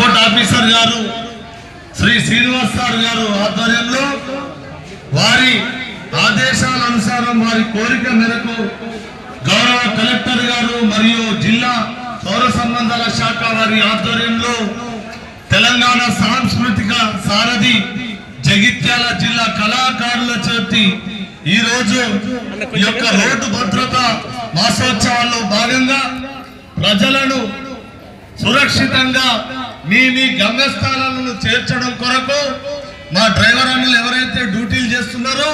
Transport officer గారు Shri Srinivas sir గారు ఆధ్వర్యంలో వారి ఆదేశాల అనుసారం వారి కోరిక మేరకు గౌరవ కలెక్టర్ గారు మరియు జిల్లా పౌర సంబంధాల శాఖ వారి ఆధ్వర్యంలో తెలంగాణ సాంస్కృతిక సారథి జగిత్యాల జిల్లా కళాకారుల చేతి ఈ రోజు ఈ యొక్క రోడ్డు భద్రత మాసోత్సవాల్లో భాగంగా ప్రజలను సురక్షితంగా మీ గమ్యస్థానాలను చేర్చడం కొరకు మా డ్రైవర్ అన్నలు ఎవరైతే డ్యూటీలు చేస్తున్నారో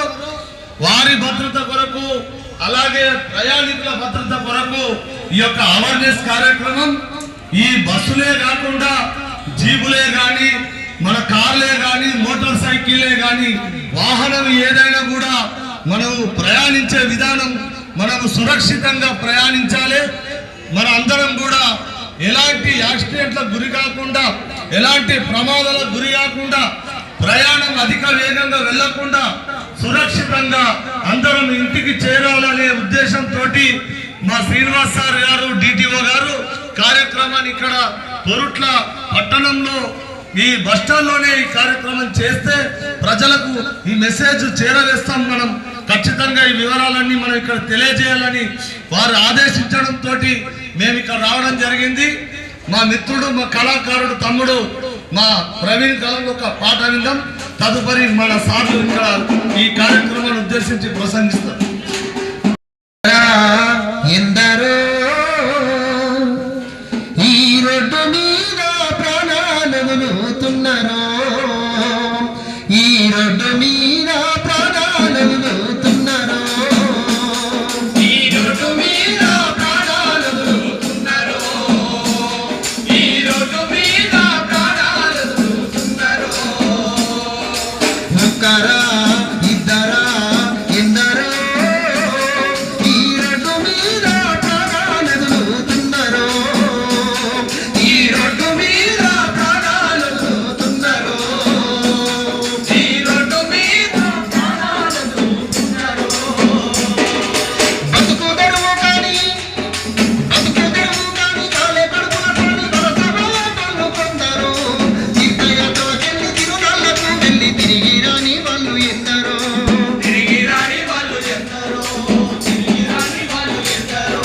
వారి భద్రత కొరకు అలాగే ప్రయాణికుల భద్రత కొరకు ఈ యొక్క అవేర్నెస్ కార్యక్రమం ఈ బస్సులే కాకుండా జీపులే కానీ మన కార్లే కానీ మోటార్ సైకిల్లే కానీ వాహనం ఏదైనా కూడా మనము ప్రయాణించే విధానం మనము సురక్షితంగా ప్రయాణించాలి. మన అందరం కూడా ఎలాంటి యాక్సిడెంట్లకు గురి కాకుండా ఎలాంటి ప్రమాదాలకు గురి కాకుండా ప్రయాణం అధిక వేగంగా వెళ్లకుండా సురక్షితంగా అందరం ఇంటికి చేరాలనే ఉద్దేశంతో మా శ్రీనివాస్ సార్ గారు డిటిఓ గారు కార్యక్రమాన్ని ఇక్కడ పొరుట్ల పట్టణంలో ఈ బస్టాండ్లోనే ఈ కార్యక్రమం చేస్తే ప్రజలకు ఈ మెసేజ్ చేరవేస్తాం. మనం ఖచ్చితంగా ఈ వివరాలన్నీ మనం ఇక్కడ తెలియజేయాలని వారు ఆదేశించడంతో మేము ఇక్కడ రావడం జరిగింది. మా మిత్రుడు మా కళాకారుడు తమ్ముడు మా ప్రవీణ్ కళలో ఒక పాట విందాం. తదుపరి మన సార్లు ఇక్కడ ఈ కార్యక్రమాన్ని ఉద్దేశించి ప్రసంగిస్తారు. ఎందరో ఈ రోడ్డు మీద ప్రాణాలు వదులుతున్నారో, ఈ రోడ్డు మీద ప్రాణాలు వదులుతున్నారో, ఈ రోడ్డు మీద ప్రాణాలు వదులుతున్నారో, ఈ రోడ్డు మీద ప్రాణాలు వదులుతున్నారో. ఒక్కరా ఇద్దరా ఎందరో ఈ రోడ్డు మీద ప్రాణాలు వదులుతున్నారో, ఈ రోడ్డు మీద ప్రాణాలు వదులుతున్నారో, ఈ రోడ్డు మీద ప్రాణాలు వదులుతున్నారో. బతుకు తెరువు కానీ కాలే కడుపున పడి వలసలో కొందరు, చిత్తయ్యతో చెల్లి తిరునాళ్ళకు వెళ్ళి తిరిగి రాని వాళ్ళు ఎందరో, తిరిగి రాని వాళ్ళు ఎందరో, తిరిగి రాని వాళ్ళు ఎందరో.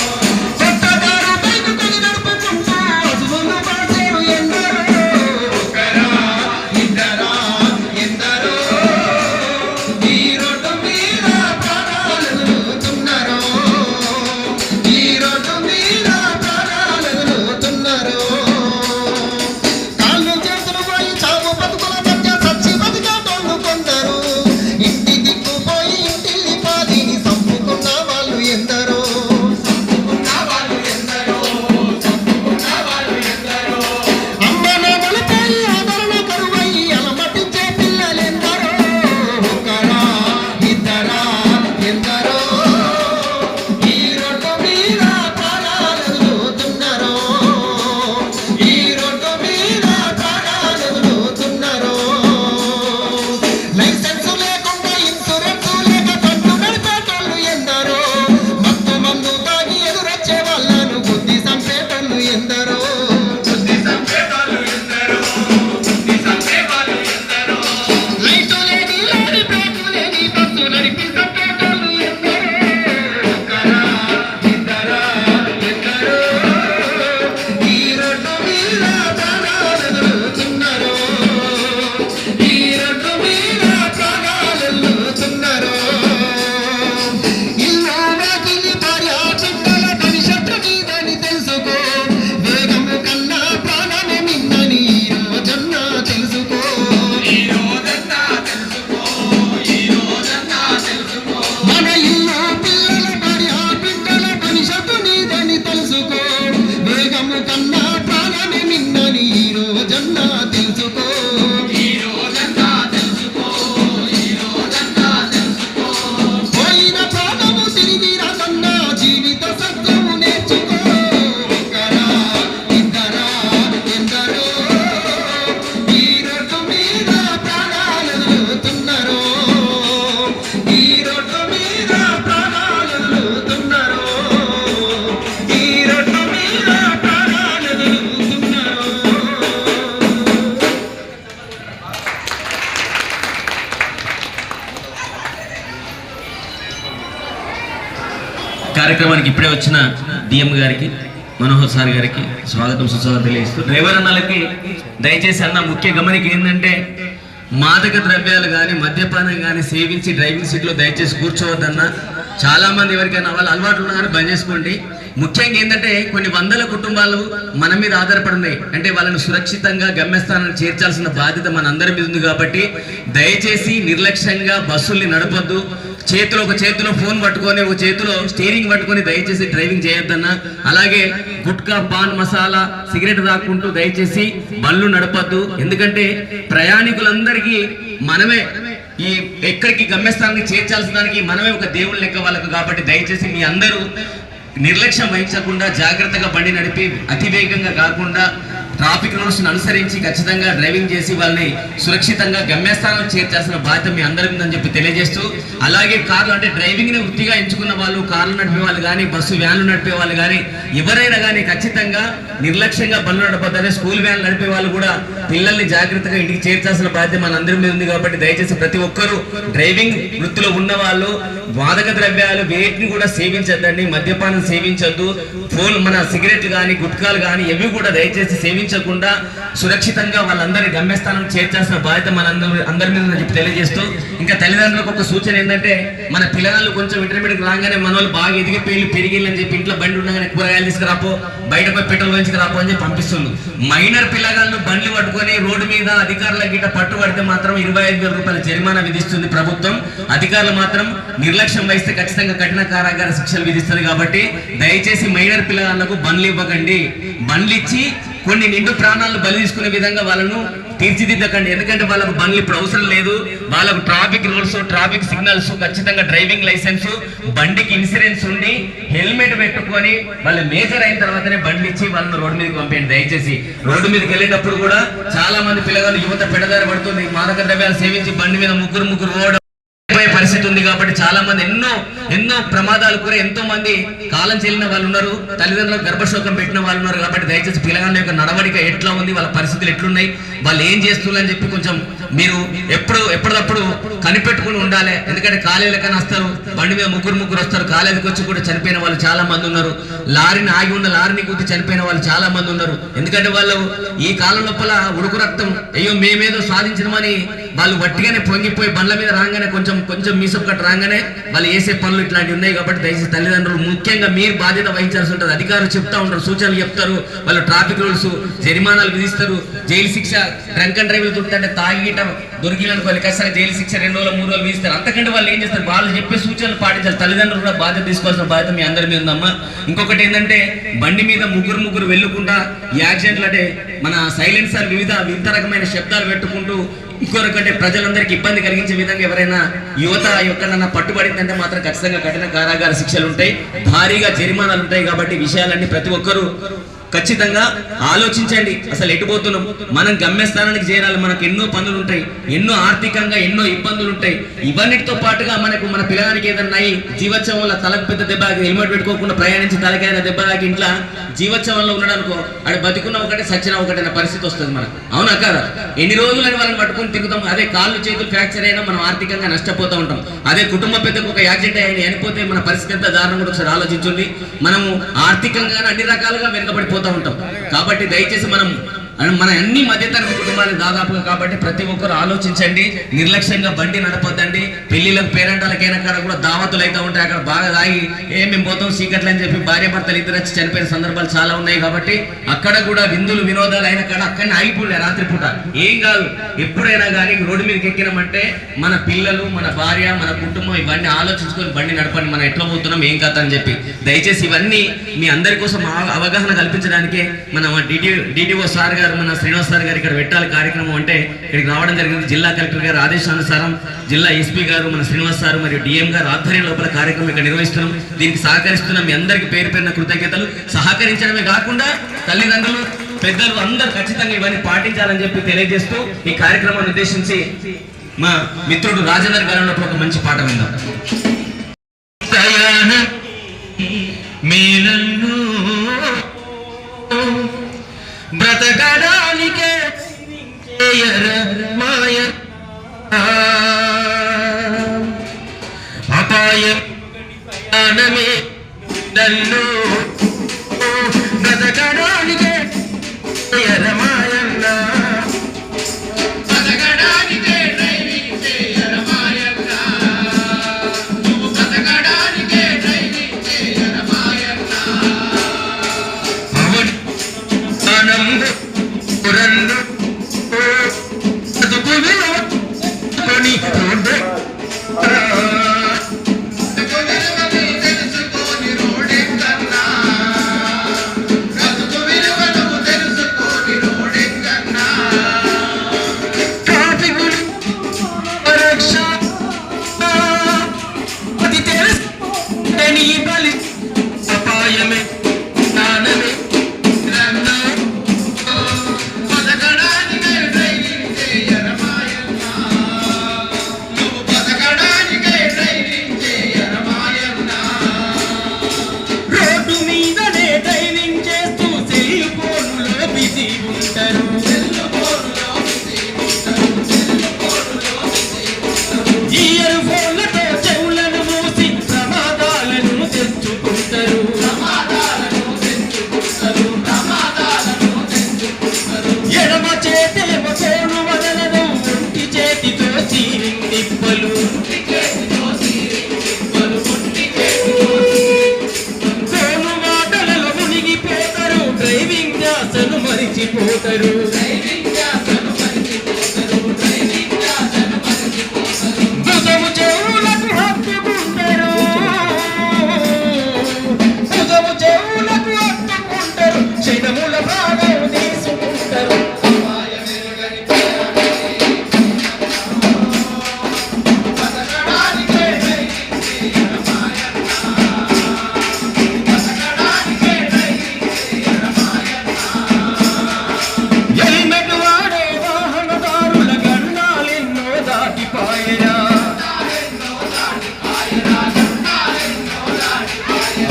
చెత్తదారు బైకు కొని నడుపుకుంటూ అసువులు పాసేరు ఎందరో. ఒక్కరా ఇద్దరా ఎందరో ఈ రోడ్డు మీద ప్రాణాలు వదులుతున్నారో, ఈ రోడ్డు మీద ప్రాణాలు వదులుతున్నారో. కాళ్ళు చేతులు పోయి చావు బతుకుల మధ్య సచ్చి బతికేటోళ్ళు కొందరు, ఇంటి దిక్కుపోయి ఇంటిల్లి పాదిని సంపుకున్న వాళ్ళు ఎందరో, సంపుకున్న వాళ్ళు ఎందరో, సంపుకున్న వాళ్ళు ఎందరో. అమ్మనాన్నలపై ఆదరణ కరువై అలమటించే పిల్లలెందరో. ఒక్కరా ఇద్దరా ఎందరో ఈ రోడ్డు మీద ప్రాణాలు వదులుతున్నారో, ఈ రోడ్డు మీద ప్రాణాలు వదులుతున్నారో. లైసెన్స్ లేకుండా ఇన్సూరెన్స్ లేక పన్ను నడిపేటోళ్ళు ఎందరో, మత్తు మందు తాగి ఎదురొచ్చే వాళ్ళను బుద్ధి సంపేటోళ్ళు ఎందరో, బుద్ధి సంపేటోళ్ళు ఎందరో, బుద్ధి సంపేవాళ్ళు ఎందరో. లైటు లేని లారీ బ్రేకు లేని బస్సు నడిపి సంపేటోళ్ళు ఎందరో. ఒక్కరా ఇద్దరా ఎందరో ఈ రోడ్డు మీద ప్రాణాలు వదులుతున్నారో, ఈ రోడ్డు మీద ప్రాణాలు వదులుతున్నారో. ఇల్లు వాకిలి భార్య పిల్లల భవిష్యత్తు నీదని తెలుసుకో, వేగము కన్నా ప్రాణమే మిన్నని ఈ రోజన్నా తెలుసుకో, ఈ రోజన్నా తెలుసుకో, ఈ రోజన్నా తెలుసుకో. మన ఇల్లు పిల్లల భార్య పిల్లల భవిష్యత్తు నీదని తెలుసుకో, వేగము కన్నా ప్రాణమే మిన్నని ఈ రోజన్నా తెలుసుకో, ఈ రోజన్నా తెలుసుకో, ఈ రోజన్నా తెలుసుకో. పోయిన ప్రాణము తిరిగి రాకన్నా జీవిత సత్యము నేర్చుకో. ఒక్కరా ఇద్దరా ఎందరో ఈ రోడ్డు మీద ప్రాణాలు వదులుతున్నారో, ఈ రోడ్డు మీద ప్రాణాలు వదులుతున్నారో, ఈ రోడ్డు మీద ప్రాణాలు వదులుతున్నారో. కార్యక్రమానికి ఇప్పుడే వచ్చిన డిఎం గారికి, మనోహర్ సార్ గారికి స్వాగతం సుస్వాగతం తెలియజేస్తూ, డ్రైవర్ అన్నలకి దయచేసి అన్న ముఖ్య గమనిక ఏంటంటే మాదక ద్రవ్యాలు కానీ మద్యపానం కానీ సేవించి డ్రైవింగ్ సీట్లో దయచేసి కూర్చోవద్దన్న. చాలా మంది ఎవరికైనా వాళ్ళ అలవాట్లు ఉన్నా కానీ బంద్ చేసుకోండి. ముఖ్యంగా ఏంటంటే కొన్ని వందల కుటుంబాలు మన మీద ఆధారపడి ఉన్నాయి. అంటే వాళ్ళని సురక్షితంగా గమ్యస్థానానికి చేర్చాల్సిన బాధ్యత మన అందరి మీద ఉంది. కాబట్టి దయచేసి నిర్లక్ష్యంగా బస్సుల్ని నడపొద్దు. ఒక చేతిలో ఫోన్ పట్టుకొని ఒక చేతిలో స్టీరింగ్ పట్టుకొని దయచేసి డ్రైవింగ్ చేయొద్దన్న. అలాగే గుట్కా, పాన్ మసాలా, సిగరెట్ తాకుంటూ దయచేసి బండ్లు నడపద్దు. ఎందుకంటే ప్రయాణికులందరికీ మనమే ఈ ఎక్కడికి గమ్యస్థానానికి చేర్చాల్సిన దానికి మనమే ఒక దేవుళ్ళ లెక్క వాళ్ళకు. కాబట్టి దయచేసి మీ అందరూ నిర్లక్ష్యం వహించకుండా జాగ్రత్తగా బండి నడిపి అతివేగంగా కాకుండా ట్రాఫిక్ రూల్స్ అనుసరించి ఖచ్చితంగా డ్రైవింగ్ చేసి వాళ్ళని సురక్షితంగా గమ్యస్థానం చేర్చాల్సిన బాధ్యత మీ అందరి ఉందని చెప్పి తెలియజేస్తూ, అలాగే కార్లు అంటే డ్రైవింగ్ ని వృత్తిగా ఎంచుకున్న వాళ్ళు, కార్లు నడిపే వాళ్ళు కానీ బస్సు వ్యాన్లు నడిపే వాళ్ళు కానీ ఎవరైనా కానీ ఖచ్చితంగా నిర్లక్ష్యంగా బండ్లు నడపద్దు. స్కూల్ వ్యాన్లు నడిపే వాళ్ళు కూడా పిల్లల్ని జాగ్రత్తగా ఇంటికి చేర్చాల్సిన బాధ్యత మన అందరి మీద ఉంది. కాబట్టి దయచేసి ప్రతి ఒక్కరూ డ్రైవింగ్ వృత్తిలో ఉన్న వాళ్ళు మాదక ద్రవ్యాలు వేటిని కూడా సేవించద్దండి. మద్యపానం సేవించద్దు. ఫోన్ మన సిగరెట్లు కానీ గుట్కాలు కానీ ఎవి కూడా దయచేసి సేవించకుండా సురక్షితంగా వాళ్ళందరి గమ్యస్థానం చేర్చాల్సిన బాధ్యత మన అందరి మీద చెప్పి తెలియజేస్తూ, ఇంకా తల్లిదండ్రులకు ఒక సూచన ఏంటంటే మన పిల్లలు కొంచెం ఇంటర్మీడియట్ రాగానే మన వాళ్ళు బాగా ఎదిగిపోయి పెరిగిళ్ళని చెప్పి ఇంట్లో బండి ఉండగానే కూరగాయలు తీసుకురాపో, బయట పోయి పెట్రోల్ వేయించుకురాపో అని చెప్పి పంపిస్తుంది. మైనర్ పిల్లగాళ్ళు బండ్లు పట్టుకొని రోడ్డు మీద అధికారుల గిట్ట పట్టుబడితే మాత్రం 25,000 రూపాయల జరిమానా విధిస్తుంది ప్రభుత్వం. అధికారులు మాత్రం నిర్లక్ష్యం వహిస్తే ఖచ్చితంగా కఠిన కారాగార శిక్షలు విధిస్తుంది. కాబట్టి దయచేసి మైనర్ పిల్లగాళ్లకు బండ్లు ఇవ్వకండి. బండ్లు ఇచ్చి కొన్ని నిండు ప్రాణాలను బలి తీసుకునే విధంగా వాళ్ళను తీర్చిదిద్దకండి. ఎందుకంటే వాళ్ళకు బండ్లు ఇప్పుడు అవసరం లేదు. వాళ్ళకు ట్రాఫిక్ రూల్స్, ట్రాఫిక్ సిగ్నల్స్, ఖచ్చితంగా డ్రైవింగ్ లైసెన్స్, బండికి ఇన్సూరెన్స్ ఉండి హెల్మెట్ పెట్టుకొని వాళ్ళు మేజర్ అయిన తర్వాతనే బండ్లు ఇచ్చి వాళ్ళని రోడ్డు మీదకి పంపేయండి. దయచేసి రోడ్డు మీదకి వెళ్ళేటప్పుడు కూడా చాలా మంది పిల్లగాళ్ళు యువత పెడదారి పడుతుంది. మాదక ద్రవ్యాలు సేవించి బండి మీద ముగ్గురు ఓడ పరిస్థితి ఉంది. కాబట్టి చాలా మంది ఎన్నో ప్రమాదాలు కూడా ఎంతో మంది కాలం చెల్లిన వాళ్ళు ఉన్నారు. తల్లిదండ్రులకు గర్భశోకం పెట్టిన వాళ్ళు ఉన్నారు. కాబట్టి దయచేసి పిల్లగాళ్ళ యొక్క నడవడిక ఎట్లా ఉంది, వాళ్ళ పరిస్థితులు ఎట్లున్నాయి, వాళ్ళు ఏం చేస్తున్నారని చెప్పి కొంచెం మీరు ఎప్పటికప్పుడు కనిపెట్టుకుని ఉండాలి. ఎందుకంటే కాలేజీలకైనా వస్తారు, బండి మీద ముగ్గురు వస్తారు. కాలేజీకి వచ్చి కూడా చనిపోయిన వాళ్ళు చాలా మంది ఉన్నారు. లారీని ఆగి ఉన్న లారీని గుర్తి చనిపోయిన వాళ్ళు చాలా మంది ఉన్నారు. ఎందుకంటే వాళ్ళు ఈ కాలం లోపల ఉడుకు రక్తం అయ్యో మేమేదో సాధించినమని వాళ్ళు వట్టిగానే పొంగిపోయి బండ్ల మీద రాగానే కొంచెం మీసప్ కట్ రాగానే వాళ్ళు వేసే పనులు ఇట్లాంటివి ఉన్నాయి. కాబట్టి దయచేసి తల్లిదండ్రులు ముఖ్యంగా మీరు బాధ్యత వహించాల్సి ఉంటుంది. అధికారులు చెప్తా ఉంటారు, సూచనలు చెప్తారు, వాళ్ళు ట్రాఫిక్ రూల్స్, జరిమానాలు విధిస్తారు, జైలు శిక్ష. డ్రంక్ అండ్ డ్రైవ్ దొరుకుతుంటే తాగిట దొరికిననుకోవాలి ఖచ్చితంగా జైలు శిక్ష 2 రోజులు 3 రోజులు విధిస్తారు. అంతకంటే వాళ్ళు ఏం చేస్తారు, వాళ్ళు చెప్పే సూచనలు పాటించాలి. తల్లిదండ్రులు కూడా బాధ్యత తీసుకోవాల్సిన బాధ్యత మీ అందరి మీద ఉందమ్మా. ఇంకొకటి ఏంటంటే బండి మీద ముగ్గురు వెళ్ళకుండా యాక్సిడెంట్లు అంటే మన సైలెన్సర్ వివిధ రకమైన శబ్దాలు పెట్టుకుంటూ ఇంకొకటి ప్రజలందరికీ ఇబ్బంది కలిగించే విధంగా ఎవరైనా యువత ఎక్కడన్నా పట్టుబడిందంటే మాత్రం ఖచ్చితంగా కఠిన కారాగార శిక్షలు ఉంటాయి, భారీగా జరిమానాలు ఉంటాయి. కాబట్టి విషయాలన్నీ ప్రతి ఒక్కరూ ఖచ్చితంగా ఆలోచించండి. అసలు ఎటుపోతున్నాం, మనం గమ్యస్థానానికి చేరాలి. మనకు ఎన్నో పనులు ఉంటాయి, ఎన్నో ఆర్థికంగా ఎన్నో ఇబ్బందులు ఉంటాయి. ఇవన్నిటితో పాటుగా మన పిల్లగానికి ఏదన్నా జీవోత్సవంలో తలకు పెద్ద దెబ్బ, హెల్మెట్ పెట్టుకోకుండా ప్రయాణించి తలకైన దెబ్బ దాకి ఇంట్లో జీవోత్సవంలో ఉన్నాడనుకో, అక్కడ బతుకున్న ఒకటే సచ్చిన ఒకటే అనే పరిస్థితి వస్తుంది మనకు. అవునా కాదా? ఎన్ని రోజులు అని వాళ్ళని పట్టుకొని తిరుగుతాం. అదే కాళ్ళు చేతులు ఫ్రాక్చర్ అయినా మనం ఆర్థికంగా నష్టపోతూ ఉంటాం. అదే కుటుంబ పెద్దకు ఒక యాక్సిడెంట్ అయినా చనిపోతే మన పరిస్థితి ఎంత దారుణం కూడా ఒకసారి ఆలోచించండి. మనము ఆర్థికంగా అన్ని రకాలుగా వెనుకబడిపోతూ ఉంటాం. కాబట్టి దయచేసి మన అన్ని మధ్యతరగతి కుటుంబాలు దాదాపుగా. కాబట్టి ప్రతి ఒక్కరు ఆలోచించండి, నిర్లక్ష్యంగా బండి నడపొద్దండి. పెళ్లిళ్ళకు పేరెంటాలకైనా కాడ కూడా దావతులు అయితే ఉంటాయి, అక్కడ బాగా తాగి మేము పోతాం సీకట్లు అని చెప్పి భార్యాభర్తలు ఇద్దరు వచ్చి చనిపోయిన సందర్భాలు చాలా ఉన్నాయి. కాబట్టి అక్కడ కూడా విందులు వినోదాలు అయిన కాడ అక్కడనే ఆగిపోలే రాత్రిపూట. ఏం కాదు, ఎప్పుడైనా కానీ రోడ్డు మీదకి ఎక్కినామంటే మన పిల్లలు, మన భార్య, మన కుటుంబం ఇవన్నీ ఆలోచించుకొని బండి నడపండి. మనం ఎట్లా పోతున్నాం ఏం కథ అని చెప్పి దయచేసి ఇవన్నీ మీ అందరి కోసం అవగాహన కల్పించడానికే మన డిటిఓ సార్ గారు, మన శ్రీనివాస్ సార్ గారు ఇక్కడ పెట్టాలి కార్యక్రమం అంటే ఇక్కడికి రావడం జరిగింది. జిల్లా కలెక్టర్ గారు ఆదేశానుసారం జిల్లా ఎస్పీ గారు, మన శ్రీనివాస్ సార్ మరియు డిఎం గారు ఆధ్వర్యం లోపల కార్యక్రమం ఇక్కడ నిర్వహిస్తున్నాం. దీనికి సహకరిస్తున్న మీ అందరికీ పేరు కృతజ్ఞతలు. సహకరించడమే కాకుండా తల్లిదండ్రులు, పెద్దలు అందరూ ఖచ్చితంగా ఇవన్నీ పాటించాలని చెప్పి తెలియజేస్తూ ఈ కార్యక్రమాన్ని ఉద్దేశించి మా మిత్రుడు రాజేందర్ గారు ఒక మంచి పాట విందాం. బ్రతకడానికే మాయ అపాయం విలువెందు బతుకు విలువని అపాయమే జ్ఞానమే రోడ్డు మీదనే డ్రైవింగ్ చేస్తూ సెల్ ఫోన్లో బిజీ ఉంటారు ఇయర్ ఫోన్లతో చెవులను మూసి ప్రమాదాలను తెచ్చుకుంటారు ఎడమ చేతేమో ఫోను వదలదు ఒంటి చేతితో స్టీరింగ్ తిప్పలు ఫోను మాటలలో మునిగిపోతారు డ్రైవింగ్ ధ్యాసను మరిచిపోతారు భుజము చెవులకు హత్తుకుంటారు భుజము చెవులకు హత్తుకుంటారు క్షణముల ప్రాణం తీసుకుంటారు హెల్మెట్ వాడే వాహనదారుల గండాలెన్నో దాటిపాయరా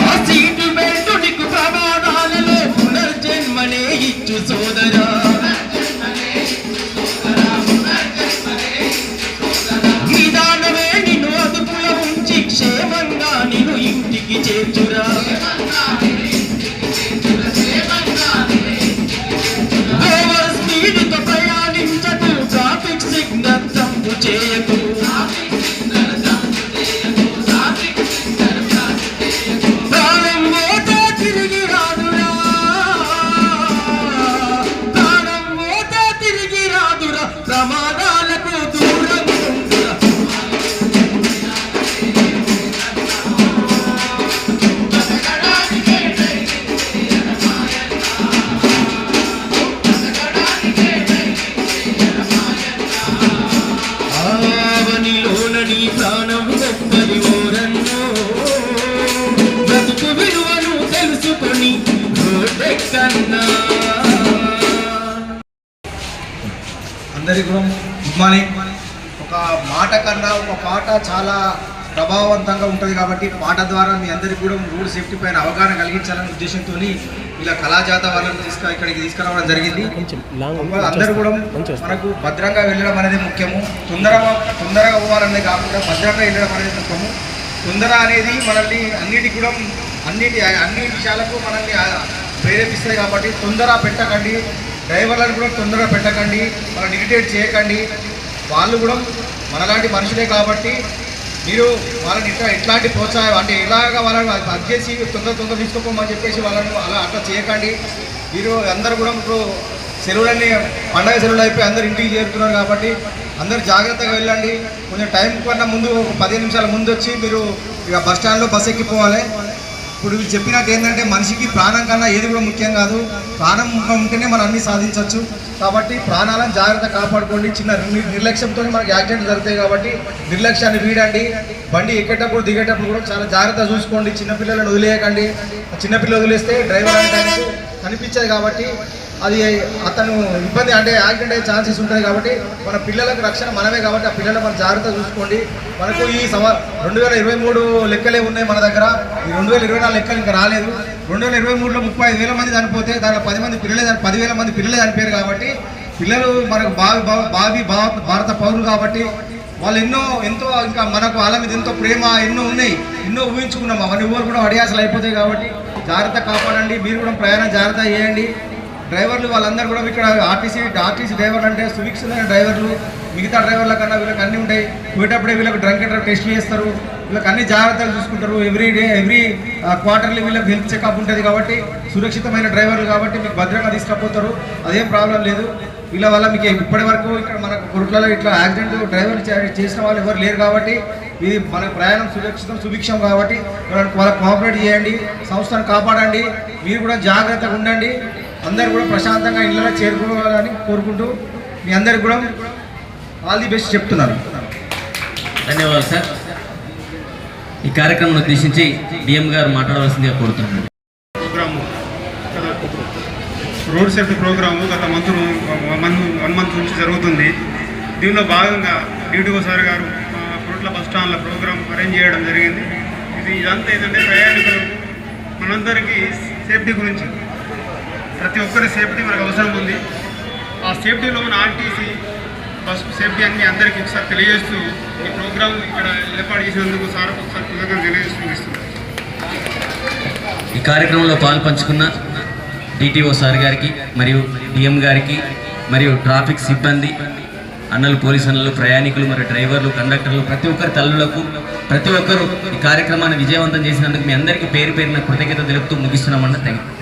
ఆ సీటు బెల్ట్ నీకు ప్రమాదాలలో పునర్జన్మనే ఇచ్చు సోదరా నిదానమే నిన్ను అదుపులో ఉంచి క్షేమంగా నిన్ను ఇంటికి చేర్చురా ఓవర్ స్పీడ్తో ప్రయాణించకు ట్రాఫిక్ సిగ్నల్ తప్పు చేయకు ప్రాణం పోతే తిరిగి రాదురా ప్రాణం పోతే తిరిగి రాదురా ప్రమాదాలకు దూరం ఉండురా ఆవనిలోన నీ ప్రాణం గొప్పది ఓరన్నో బ్రతుకు విలువను తెలుసుకొని రోడ్డెక్కన్నా అందరికీ కూడా గుడ్ మార్నింగ్. ఒక మాట కన్నా ఒక పాట చాలా ప్రభావవంతంగా ఉంటుంది కాబట్టి పాట ద్వారా మీ అందరికీ కూడా రోడ్ సేఫ్టీ పైన అవగాహన కలిగించాలనే ఉద్దేశంతో ఇలా కళాజాత వాళ్ళని ఇక్కడికి తీసుకురావడం జరిగింది. అందరూ కూడా మనకు భద్రంగా వెళ్ళడం అనేది ముఖ్యము. తొందరగా పోవాలనేది కాకుండా భద్రంగా వెళ్ళడం అనేది ముఖ్యము. తొందర అనేది మనల్ని అన్ని విషయాలకు మనల్ని ప్రేరేపిస్తాయి కాబట్టి తొందర పెట్టకండి. డ్రైవర్లను కూడా తొందరగా పెట్టకండి, వాళ్ళని ఇరిటేట్ చేయకండి. వాళ్ళు కూడా మనలాంటి మనుషులే కాబట్టి మీరు వాళ్ళని ఎట్లాంటి ప్రోత్సాహం అంటే ఇలాగ వాళ్ళని అది చేసి తొందర తీసుకోమని చెప్పేసి వాళ్ళను అట్లా చేయకండి. మీరు అందరూ కూడా ఇప్పుడు సెలవులన్నీ పండగ సెలవులు అయిపోయి అందరు ఇంటికి చేరుతున్నారు కాబట్టి అందరు జాగ్రత్తగా వెళ్ళండి. కొంచెం టైం కన్నా ముందు 15 నిమిషాల ముందు వచ్చి మీరు ఇక బస్ స్టాండ్లో బస్ ఎక్కిపోవాలి. ఇప్పుడు వీళ్ళు చెప్పినట్టు ఏంటంటే మనిషికి ప్రాణం కన్నా ఏది కూడా ముఖ్యం కాదు. ప్రాణం ఉంటేనే మనం అన్నీ సాధించవచ్చు. కాబట్టి ప్రాణాలను జాగ్రత్త కాపాడుకోండి. చిన్న నిర్లక్ష్యంతో మనకి యాక్సిడెంట్ జరుగుతాయి కాబట్టి నిర్లక్ష్యాన్ని వీడండి. బండి ఎక్కేటప్పుడు దిగేటప్పుడు కూడా చాలా జాగ్రత్త చూసుకోండి. చిన్నపిల్లలను వదిలేయకండి. చిన్నపిల్లలు వదిలేస్తే డ్రైవర్ అంటే కనిపించదు కాబట్టి అది అతను ఇబ్బంది అంటే యాక్సిడెంట్ అయ్యే ఛాన్సెస్ ఉంటాయి. కాబట్టి మన పిల్లలకు రక్షణ మనమే కాబట్టి ఆ పిల్లలు మనం జాగ్రత్త చూసుకోండి. మనకు ఈ 2023 లెక్కలే ఉన్నాయి మన దగ్గర. ఈ 2024 లెక్కలు ఇంకా రాలేదు. 2023లో 35,000 మంది చనిపోతే దాంట్లో 10,000 మంది పిల్లలే చనిపోయారు. కాబట్టి పిల్లలు మనకు భారత పౌరులు కాబట్టి వాళ్ళు ఎంతో ఇంకా మనకు వాళ్ళ మీద ఎంతో ప్రేమ ఎన్నో ఉన్నాయి, ఎన్నో ఊహించుకున్నాం. అవన్నీ ఊరు కూడా అడియాసలు అయిపోతాయి. కాబట్టి జాగ్రత్త కాపాడండి. మీరు కూడా ప్రయాణం జాగ్రత్త చేయండి. డ్రైవర్లు వాళ్ళందరూ కూడా ఇక్కడ ఆర్టీసీ డ్రైవర్లు అంటే సువిక్షమైన డ్రైవర్లు మిగతా డ్రైవర్ల కన్నా వీళ్ళకి అన్నీ ఉంటాయి. పోయేటప్పుడే వీళ్ళకి డ్రంక్ అండ్ డ్రైవ్ టెస్ట్లు చేస్తారు, వీళ్ళకి అన్ని జాగ్రత్తలు చూసుకుంటారు. ఎవ్రీ క్వార్టర్లీ వీళ్ళకి హెల్త్ చెకప్ ఉంటుంది కాబట్టి సురక్షితమైన డ్రైవర్లు కాబట్టి మీకు భద్రంగా తీసుకుపోతారు, అదేం ప్రాబ్లం లేదు. వీళ్ళ వల్ల మీకు ఇప్పటి వరకు ఇక్కడ మనకు కొరుట్లలో ఇట్లా యాక్సిడెంట్ డ్రైవర్లు చేసిన వాళ్ళు ఎవరు లేరు కాబట్టి ఇది మన ప్రయాణం సురక్షితం సుభిక్షం కాబట్టి వాళ్ళకి కోఆపరేట్ చేయండి, సంస్థను కాపాడండి, మీరు కూడా జాగ్రత్తగా ఉండండి, అందరు కూడా ప్రశాంతంగా ఇళ్ళలో చేరుకోవాలని కోరుకుంటూ మీ అందరికి కూడా ఆల్ ది బెస్ట్ చెప్తున్నాను. ధన్యవాదాలు సార్. ఈ కార్యక్రమం ఉద్దేశించి డిఎం గారు మాట్లాడవలసిందిగా కోరుతున్నాను. ప్రోగ్రాము రోడ్ సేఫ్టీ ప్రోగ్రాము గత వన్ మంత్ నుంచి జరుగుతుంది. దీనిలో భాగంగా DTO సార్ గారు కొరుట్ల బస్ స్టాండ్ల ప్రోగ్రామ్ అరేంజ్ చేయడం జరిగింది. ఇదంతా ఏంటంటే ప్రయాణికులకు మనందరికీ సేఫ్టీ గురించి, ప్రతి ఒక్కరి సేఫ్టీ మనకు అవసరం ఉంది. ఆ సేఫ్టీలో మన ఆర్టీసీ బస్ సేఫ్టీ అన్ని అందరికీ ఒకసారి తెలియజేస్తూ ఈ ప్రోగ్రాం ఇక్కడ ఏర్పాటు చేసినందుకు సార్ ఒకసారి కృతజ్ఞతలు తెలియజేస్తున్నాను. ఈ కార్యక్రమంలో పాల్పంచుకున్న DTO సార్ గారికి మరియు డిఎం గారికి మరియు ట్రాఫిక్ సిబ్బంది అన్నలు, పోలీసు అన్నలు, ప్రయాణికులు మరియు డ్రైవర్లు, కండక్టర్లు, ప్రతి ఒక్కరి తల్లులకు ప్రతి ఒక్కరూ ఈ కార్యక్రమాన్ని విజయవంతం చేసినందుకు మీ అందరికీ పేరు పేరున కృతజ్ఞత తెలుపుతూ ముగిస్తున్నామన్న. Thank you.